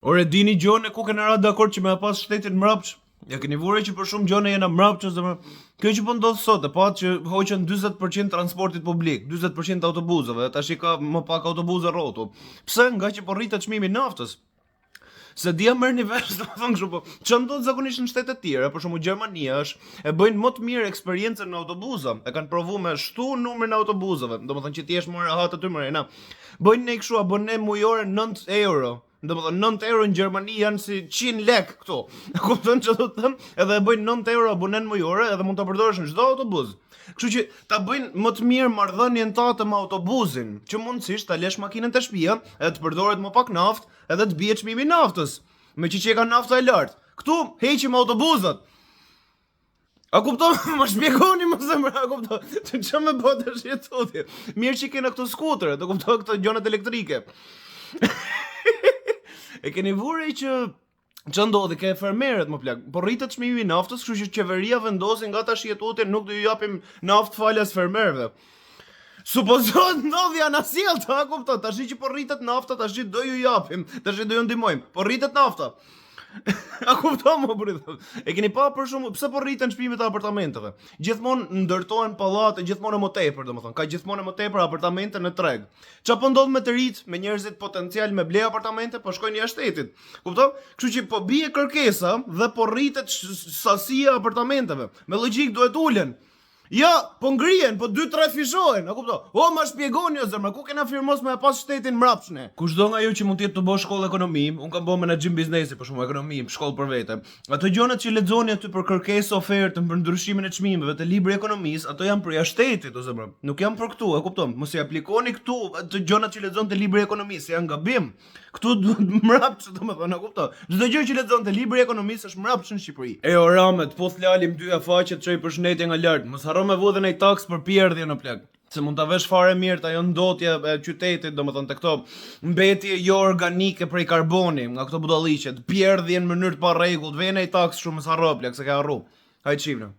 Ore dini gjone ku kena ra dakord që me pas shtetin mbrapsh? Ja keni vure që për shumë gjone jena mbrapsh, kjo që po ndodh sot, e pat që hoqën 40% transportit publik, 40% autobusave, tash i ka më pak autobuza rrotu. Pse? Nga që po rritet çmimi i naftës. Se dia merrni vesh, domethënë kështu po. Çfarë ndodh zakonisht në shtete të tjera, për shembull Gjermania e bëjnë më të mirë eksperiencën në autobuza. E kanë provuar me shtu numrin e autobuzave, domethënë që ti jesh më rehat aty më rena. Bëjnë ne kështu abonem mujore 9 euro. Domethënë 9 euro në Gjermani janë si 100 lek këtu. E kupton çfarë do të them? Edhe e bëjnë 9 euro abonem mujore edhe mund ta përdorësh në çdo autobus. Kështu që ta bëjnë më të mirë marrëdhënien tate me autobusin, që mundësisht ta lesh makinën te shtëpia, edhe të përdoret më pak naftë, edhe të bie çmimi i naftës. Me që ka nafta e lartë. Këtu heqim autobuzat. A kupton? Më shpjegoni më zemra, a kupton? Çfarë më bëhet tash jetoti? Mirë që kena këto skutere, do kupton këto gjonat elektrike. E keni vure që që ndodhi ke fermerët më plak, po rritet çmimi i naftës, kështu që qeveria vendosi nga tash jetoti nuk do ju japim naftë falas fermerëve. Supozohet ndodhi anasjell, ta kupton, tash që po rritet nafta, tash do ju japim, tash do ju ndihmojmë. Po rritet nafta. A kupton më burrë? E keni pa për shumë pse po rriten çmimet e apartamenteve? Gjithmonë ndërtohen pallate, gjithmonë më tepër, domethënë, ka gjithmonë më tepër apartamente në treg. Çfarë po ndodh me të rit, me njerëzit potencial me blej apartamente, po shkojnë jashtë shtetit. Kupton? Kështu që po bie kërkesa dhe po rritet sasia e apartamenteve. Me logjik duhet ulen. Ja, po ngrihen, po 2-3 fishohen, a kupton? O, ma shpjegoni o zemra, ku kena firmos me pas shtetin mbrapshne? Kushdo nga ju që mund të jetë të bësh shkollë ekonomi, un kam bërë menaxhim biznesi, për shembull ekonomi, shkollë për vete. Ato gjonat që lexoni aty për kërkesë ofertë për ndryshimin e çmimeve të librit ekonomisë, ato janë për jashtë shtetit o zemra. Nuk janë për këtu, e kupton? Mos i aplikoni këtu të gjonat që lexon te libri ekonomisë, janë gabim. Këtu duhet mbrapsh, domethënë, e kupton? Çdo gjë që lexon te libri ekonomisë është mbrapsh në Shqipëri. E o ramet, po t'lalim dyja faqet çoj përshëndetje nga lart. Mos harro me vudhën e taks për pjerdhje në plak. Se mund ta vesh fare mirë ajo ndotje e qytetit, domethënë te këto mbetje jo organike prej karboni, nga këto budalliqe, pjerdhjen në mënyrë të pa rregull, vjen ai taks shumë mos harro plak se ka harru. Hajt shifna.